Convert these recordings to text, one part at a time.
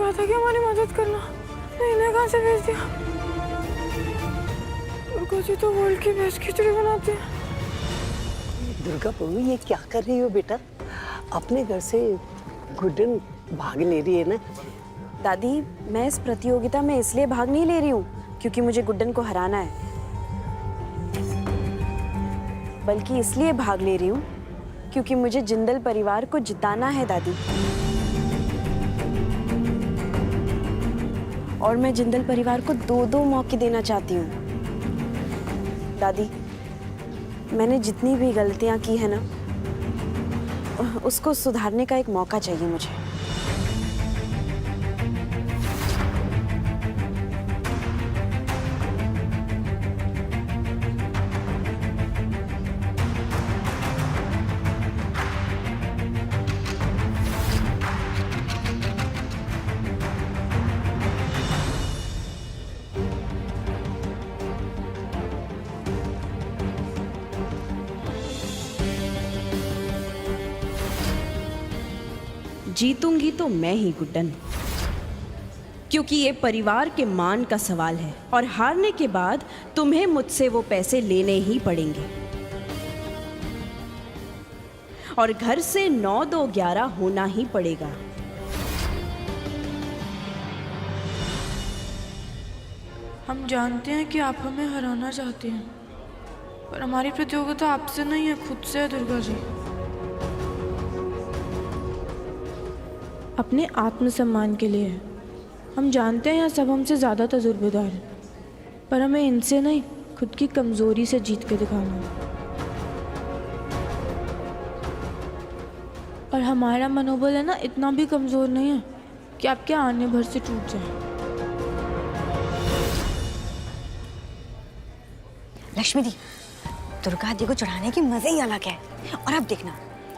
कहा था कि हमारी मदद करना, नहीं इन्हें कहाँ से भेज दिया? दुर्गा जी तो वर्ल्ड की बेस्ट खिचड़ी बनाती है। दुर्गा बहू ये क्या कर रही हो बेटा? अपने घर से गुड्डन भाग ले रही है ना? दादी, मैं इस प्रतियोगिता में इसलिए भाग नहीं ले रही हूँ क्योंकि मुझे गुड्डन को हराना है, बल्कि इसलिए भाग ले रही हूँ क्योंकि मुझे जिंदल परिवार को जिताना है दादी। और मैं जिंदल परिवार को 2-2 मौके देना चाहती हूँ। दादी, मैंने जितनी भी गलतियाँ की है ना, उसको सुधारने का एक मौका चाहिए मुझे। जीतूंगी तो मैं ही गुड्डन, क्योंकि ये परिवार के मान का सवाल है और हारने के बाद तुम्हें मुझसे वो पैसे लेने ही पड़ेंगे। और घर से 9-2-11 होना ही पड़ेगा। हम जानते हैं कि आप हमें हराना चाहते हैं, पर हमारी प्रतियोगिता आपसे नहीं है, खुद से है दुर्गा जी। अपने आत्मसम्मान के लिए है। हम जानते हैं यहाँ सब हमसे ज़्यादा तजुर्बेदार हैं, पर हमें इनसे नहीं, खुद की कमज़ोरी से जीत के दिखाना है। और हमारा मनोबल है ना, इतना भी कमज़ोर नहीं है कि आपके आने भर से टूट जाए। लक्ष्मी दी, दुर्गा जी को चढ़ाने की मजे ही अलग है। और अब देखना,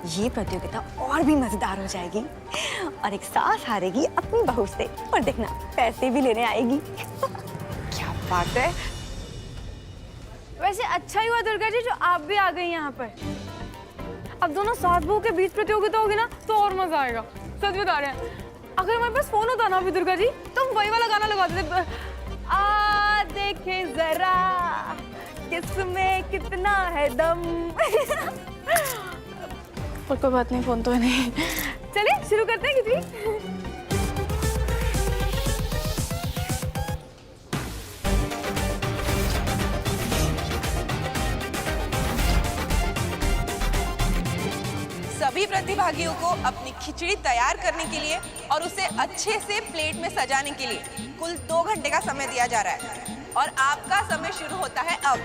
ये प्रतियोगिता और भी मजेदार हो जाएगी और एक सास हारेगी अपनी बहू से, और देखना पैसे भी लेने आएगी। क्या बात है। वैसे अच्छा ही हुआ दुर्गा जी जो आप भी आ गई यहाँ पर। अब दोनों सास बहू के बीच प्रतियोगिता होगी ना तो और मजा आएगा। सच बता रहे हैं, अगर हमारे पास फोन होता ना अभी दुर्गा जी, तो हम वही वाला गाना लगा देते, आ देखे जरा किसमें कितना है दम। और कोई बात नहीं, फोन तो है नहीं। चलिए शुरू करते हैं खिचड़ी। सभी प्रतिभागियों को अपनी खिचड़ी तैयार करने के लिए और उसे अच्छे से प्लेट में सजाने के लिए कुल 2 घंटे का समय दिया जा रहा है और आपका समय शुरू होता है अब।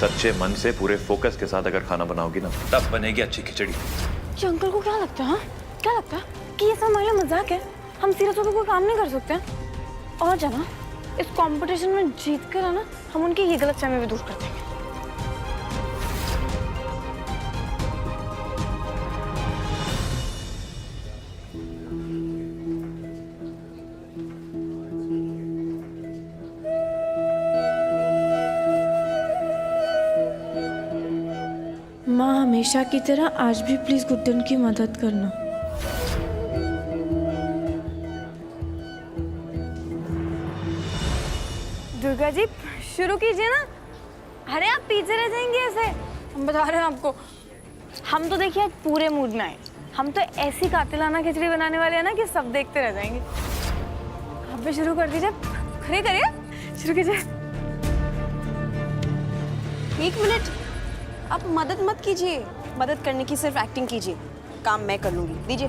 सच्चे मन से पूरे फोकस के साथ अगर खाना बनाओगी ना, तब बनेगी अच्छी खिचड़ी। कि अंकल को क्या लगता है, क्या लगता है कि ये सब हमारे लिए मजाक है? हम सीरियस होकर कोई काम नहीं कर सकते? और जाना इस कंपटीशन में जीत कर ना, हम उनकी ये गलतफहमी भी दूर कर देंगे। माँ, हमेशा की तरह आज भी प्लीज गुड्डन की मदद करना। दुर्गा जी शुरू कीजिए ना। अरे आप पीछे रह जाएंगे ऐसे, हम बता रहे हैं आपको। हम तो देखिए आज पूरे मूड में आए, हम तो ऐसी कातिलाना खिचड़ी बनाने वाले हैं ना कि सब देखते रह जाएंगे। आप भी शुरू कर दीजिए, खड़े करिए, शुरू कीजिए। 1 मिनट, आप मदद मत कीजिए। मदद करने की सिर्फ एक्टिंग कीजिए, काम मैं कर लूंगी। दीजिए।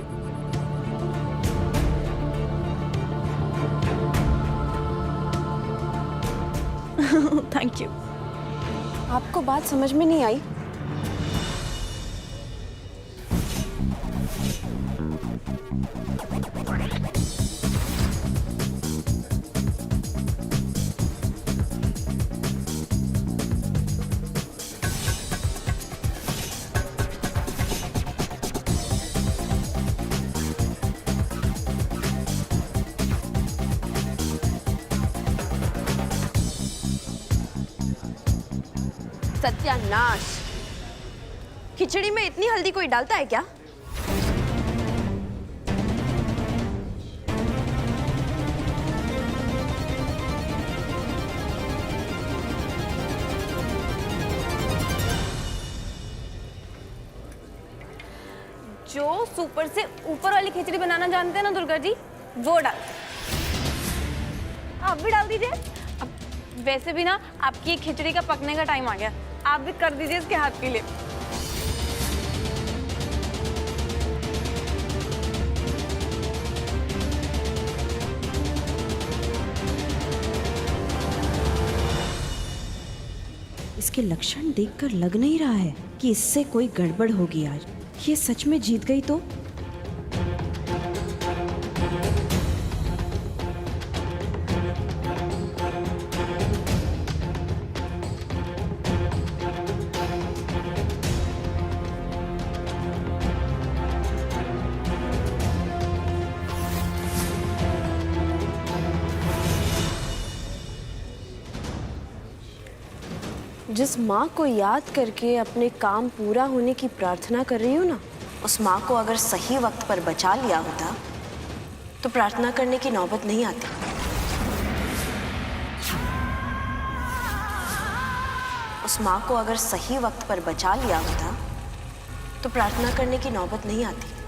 Thank you. आपको बात समझ में नहीं आई? सत्यानाश! खिचड़ी में इतनी हल्दी कोई डालता है क्या? जो सुपर से ऊपर वाली खिचड़ी बनाना जानते हैं ना दुर्गा जी, वो डाल। आप भी डाल दीजिए। अब वैसे भी ना आपकी खिचड़ी का पकने का टाइम आ गया, आप भी कर दीजिए इसके हाथ के लिए। इसके लक्षण देखकर लग नहीं रहा है कि इससे कोई गड़बड़ होगी आज। ये सच में जीत गई तो? जिस माँ को याद करके अपने काम पूरा होने की प्रार्थना कर रही हूँ ना, उस माँ को अगर सही वक्त पर बचा लिया होता तो प्रार्थना करने की नौबत नहीं आती। उस माँ को अगर सही वक्त पर बचा लिया होता तो प्रार्थना करने की नौबत नहीं आती।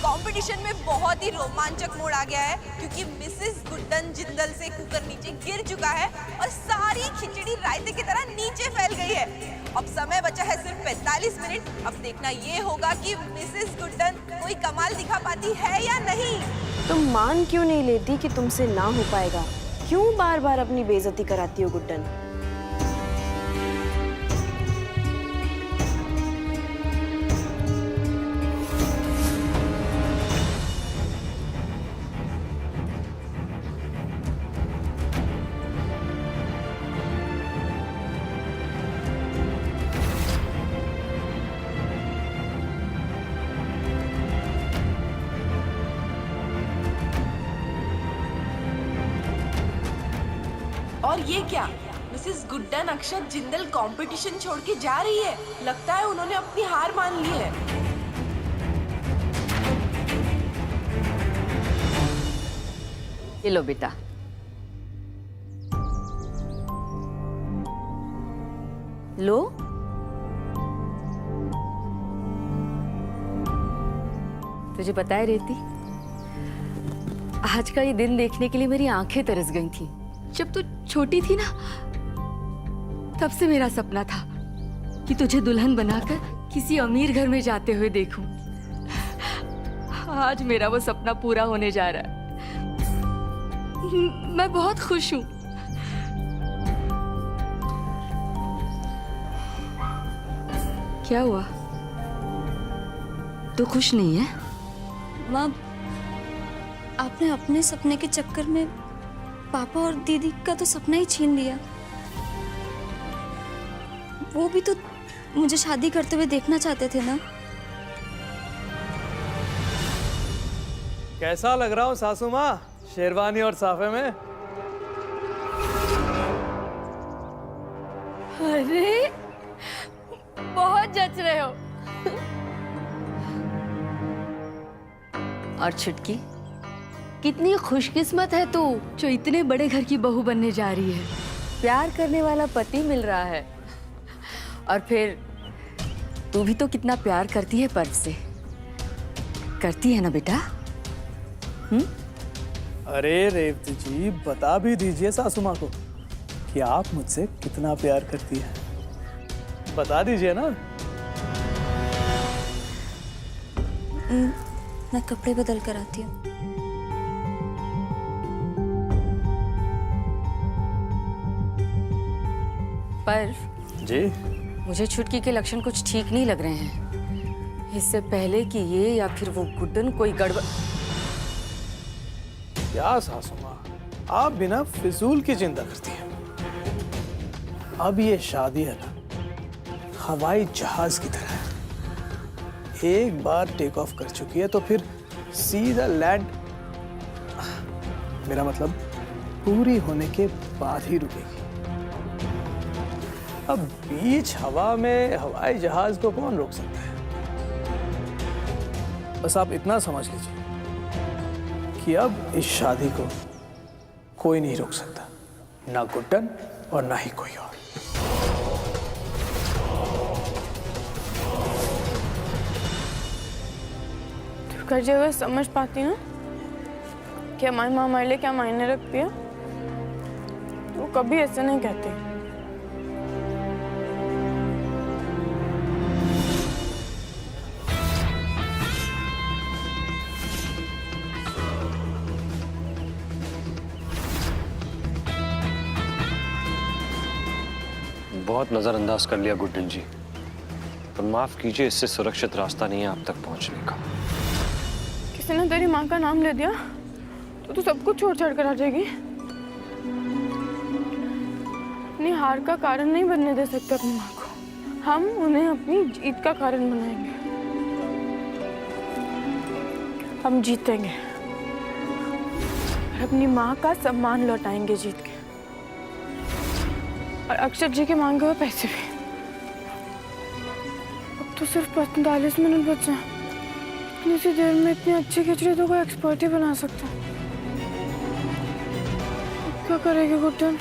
कंपटीशन में बहुत ही रोमांचक मोड़ आ गया है क्योंकि मिसेस गुड्डन जिंदल से कुकर नीचे गिर चुका है और सारी खिचड़ी रायते की तरह नीचे फैल गई है। अब समय बचा है सिर्फ 45 मिनट। अब देखना ये होगा कि मिसेस गुड्डन कोई कमाल दिखा पाती है या नहीं। तुम मान क्यों नहीं लेती कि तुमसे ना हो पाएगा? क्यों बार बार अपनी बेइज्जती कराती हो गुड्डन? और ये क्या, मिसेस गुड्डन अक्षत जिंदल कंपटीशन छोड़ के जा रही है। लगता है उन्होंने अपनी हार मान ली है। ये लो बेटा। लो। तुझे पता है रेती, आज का ये दिन देखने के लिए मेरी आंखें तरस गई थी। जब तू छोटी थी ना, तब से मेरा सपना था कि तुझे दुल्हन बनाकर किसी अमीर घर में जाते हुए देखूं। आज मेरा वो सपना पूरा होने जा रहा है। मैं बहुत खुश हूं। क्या हुआ? तू खुश नहीं है? माँ, आपने अपने सपने के चक्कर में पापा और दीदी का तो सपना ही छीन लिया। वो भी तो मुझे शादी करते हुए देखना चाहते थे ना। कैसा लग रहा हूँ सासू माँ, शेरवानी और साफे में? अरे बहुत जच रहे हो। और छुटकी, कितनी खुशकिस्मत है तू जो इतने बड़े घर की बहू बनने जा रही है। प्यार करने वाला पति मिल रहा है। और फिर तू भी तो कितना प्यार करती है पर्व से। करती है ना बेटा? अरे रेवती जी, बता भी दीजिए सासू माँ को कि आप मुझसे कितना प्यार करती हैं। बता दीजिए ना। मैं कपड़े बदल कर आती हूँ। पर जी, मुझे छुटकी के लक्षण कुछ ठीक नहीं लग रहे हैं। इससे पहले कि ये या फिर वो गुड्डन कोई गड़बड़। क्या सासू माँ, आप बिना फिजूल की चिंता करती हैं। अब ये शादी है ना, हवाई जहाज की तरह है। एक बार टेक ऑफ कर चुकी है तो फिर सीधा लैंड, मेरा मतलब पूरी होने के बाद ही रुकेगी। अब बीच हवा में हवाई जहाज को कौन रोक सकता है? बस आप इतना समझ लीजिए कि अब इस शादी को कोई नहीं रोक सकता, ना गुड्डन और ना ही कोई और। दुर्गा जी अगर समझ पाती ना कि हमारी माँ हमारे लिए क्या मायने रखती है तो कभी ऐसे नहीं कहती। बहुत नजरअंदाज कर लिया गुड्डन जी, पर माफ कीजिए, इससे सुरक्षित रास्ता नहीं है आप तक पहुंचने का। किसी ने तेरी माँ का नाम ले दिया तो तू सब कुछ छोड़ छाड़ कर आ जाएगी। अपनी हार का कारण नहीं बनने दे सकते अपनी माँ को। हम उन्हें अपनी जीत का कारण बनाएंगे। हम जीतेंगे और अपनी माँ का सम्मान लौटाएंगे जीत के, और अक्षर जी के मांगे हुए पैसे भी। अब तो सिर्फ 45 मिनट बचे हैं। इतनी सी देर में इतनी अच्छी खिचड़ी तो कोई एक्सपर्ट ही बना सकता है। अब क्या करेगी गुड्डन?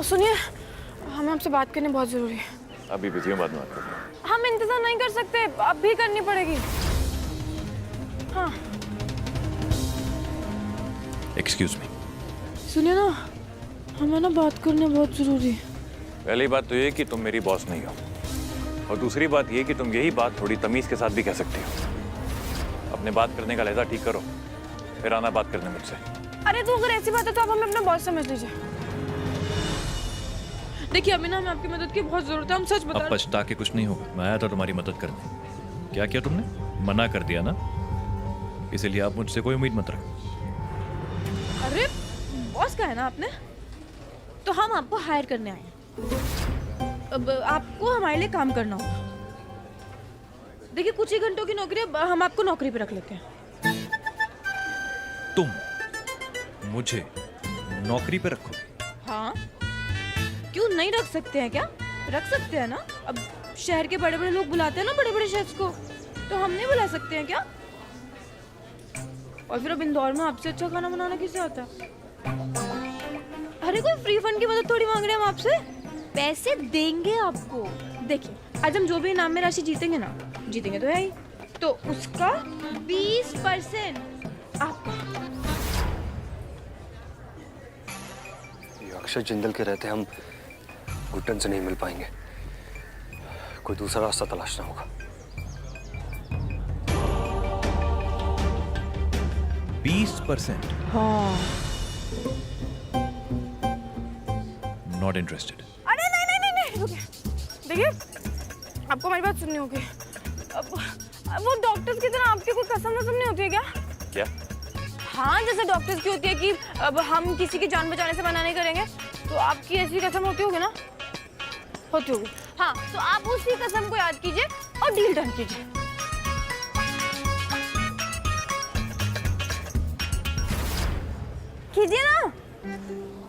सुनिए, हमें आपसे बात करनी बहुत जरूरी है। अभी बिजी हूँ, बाद में बात करते हैं। हम इंतजार नहीं कर सकते, अब भी करनी पड़ेगी। हाँ एक्सक्यूज मी। सुनिए ना, हमें ना बात करनी बहुत जरूरी है। पहली बात तो ये कि तुम मेरी बॉस नहीं हो, और दूसरी बात ये कि तुम यही बात थोड़ी तमीज के साथ भी कह सकती हो। अपने बात करने का लहजा ठीक करो, फिर आना बात करने मुझसे। अरे तो अगर ऐसी बात है तो आप हमें अपना बॉस समझ लीजिए। देखिए अभी ना हमें आपकी मदद की बहुत जरूरत है, हम सच बता। अब पछता के कुछ नहीं होगा, मैं आया था तुम्हारी मदद करने। क्या किया तुमने? मना कर दिया ना, इसीलिए आप मुझसे कोई उम्मीद मत रखो। अरे बॉस का है ना आपने, तो हम आपको हायर करने आए हैं। अब आपको हमारे लिए काम करना होगा। देखिए कुछ ही घंटों की नौकरी है, हम आपको नौकरी पे रख लेते हैं। तुम मुझे नौकरी पे रखोगे? हाँ, क्यों नहीं रख सकते हैं? क्या रख सकते हैं ना। अब शहर के बड़े बड़े लोग बुलाते हैं ना बड़े बड़े शेफ्स को, तो हम नहीं बुला सकते हैं क्या? और फिर अब इंदौर में आपसे अच्छा खाना बनाना किसे आता है? अरे कोई फ्री फंड की मदद थोड़ी मांग रहे हैं हम आपसे, पैसे देंगे आपको। देखिए आज हम जो भी इनाम में राशि जीतेंगे ना, जीतेंगे तो है ही, तो उसका 20% आपको। अक्षय जिंदल के रहते हम गुड्डन से नहीं मिल पाएंगे, कोई दूसरा रास्ता तलाशना होगा। 20%? हाँ। Not interested. अरे नहीं रुकिए। देखिए आपको हमारी बात सुननी होगी। अब वो डॉक्टर्स की तरह आपकी कोई कसम वसम नहीं होती है क्या? क्या? हाँ, जैसे डॉक्टर्स की होती है कि अब हम किसी की जान बचाने से मना नहीं करेंगे, तो आपकी ऐसी कसम होती होगी ना? होती होगी। हाँ, तो आप उसी कसम को याद कीजिए और डील डन कीजिए। कीजिए ना।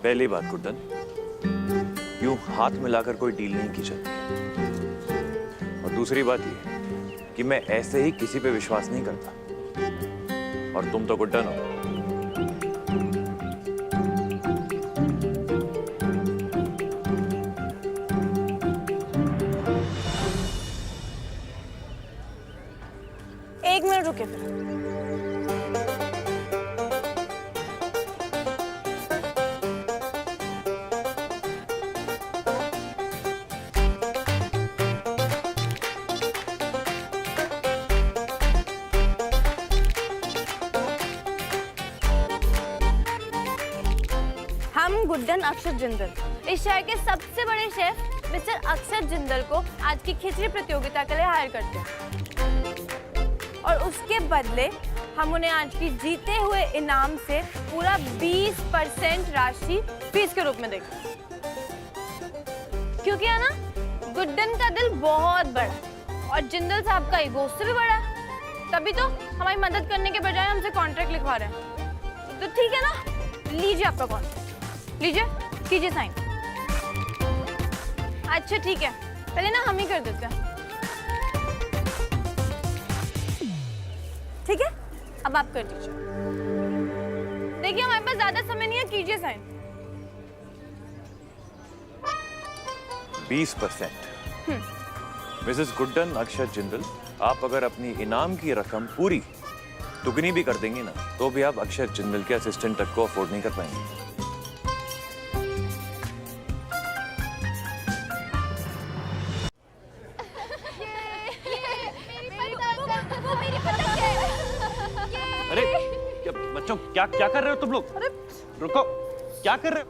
पहली बात गुड्डन, यूं हाथ मिलाकर कोई डील नहीं की जाती। और दूसरी बात ये कि मैं ऐसे ही किसी पे विश्वास नहीं करता। और तुम तो गुड्डन हो। एक मिनट रुके फिर। हम गुड्डन अक्षर जिंदल इस शहर के सबसे बड़े शेफ मिस्टर अक्षर जिंदल को आज की खिचड़ी प्रतियोगिता के लिए हायर करते हैं और उसके बदले हम उन्हें आज की जीते हुए इनाम से पूरा 20% राशि फीस के रूप में देंगे। क्योंकि है ना, गुड्डन का दिल बहुत बड़ा और जिंदल साहब का ईगो उससे भी बड़ा है, तभी तो हमारी मदद करने के बजाय हमसे कॉन्ट्रैक्ट लिखवा रहे हैं। तो ठीक है ना, लीजिए आपका कॉन्ट्रैक्ट, लीजिए, कीजिए साइन। अच्छा ठीक है, पहले ना हम ही कर देते हैं। ठीक है, अब आप कर दीजिए। देखिए हमारे पास ज्यादा समय नहीं है, कीजिए साइन। 20%। मिसेस गुड्डन अक्षर जिंदल, आप अगर अपनी इनाम की रकम पूरी दुगनी भी कर देंगी ना, तो भी आप अक्षर जिंदल के असिस्टेंट तक को अफोर्ड नहीं कर पाएंगे। अरे बच्चों, क्या क्या कर रहे हो तुम लोग? अरे रुको, क्या कर रहे हो?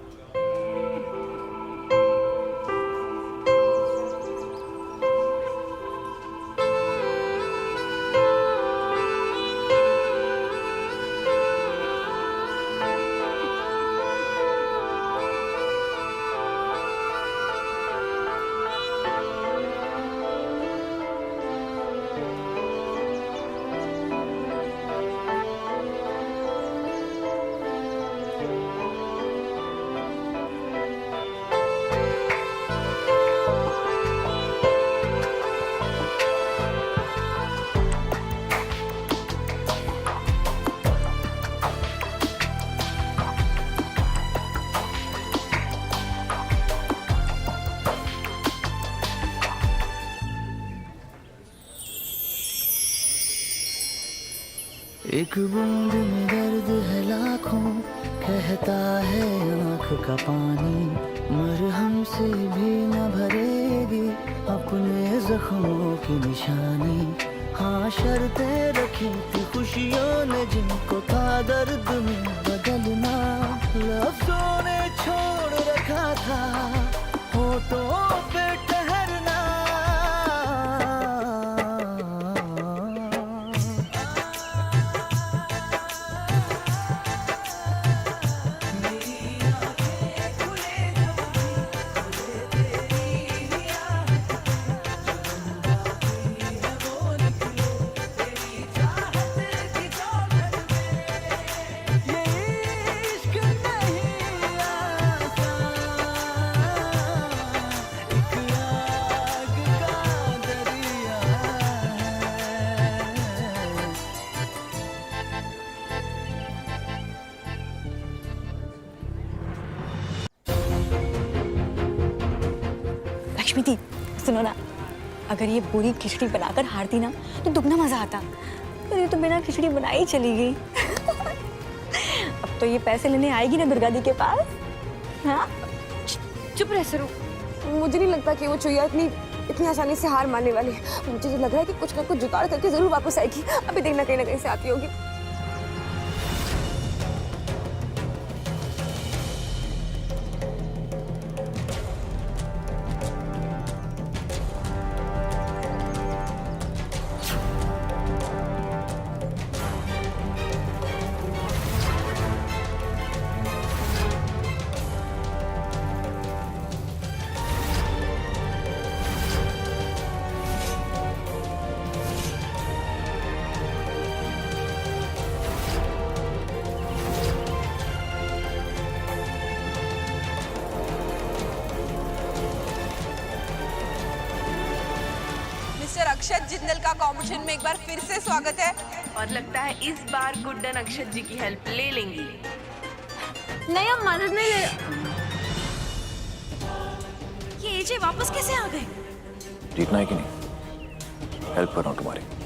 एक बूंद में दर्द है लाखों, कहता है आँख का पानी, मरहम से भी न भरेगी अपने जख्मों की निशानी। हाँ, शर्तें रखी थी खुशियों ने जिनको था दर्द में बदलना, लफ्जों ने छोड़ रखा था होठों पे ठहरना। लक्ष्मी दी, सुनो ना, अगर ये पूरी खिचड़ी बनाकर हारती ना तो दुगना मजा आता, पर ये तो बिना खिचड़ी बनाई चली गई। अब तो ये पैसे लेने आएगी ना दुर्गा दी के पास। हाँ, चुप रह सरू, मुझे नहीं लगता कि वो चुईया इतनी आसानी से हार मानने वाली है। मुझे तो लग रहा है कि कुछ ना कुछ जुगाड़ करके जरूर वापस आएगी। अभी देखना कहीं ना कहीं से आती होगी। अक्षत जिंदल का कॉम्पिटिशन में एक बार फिर से स्वागत है। और लगता है इस बार गुड्डन अक्षत जी की हेल्प ले लेंगी। नहीं, हम मदद नहीं ले। ये एजे वापस कैसे आ गए? जीतना है कि नहीं? हेल्प कर रहा हूँ तुम्हारी।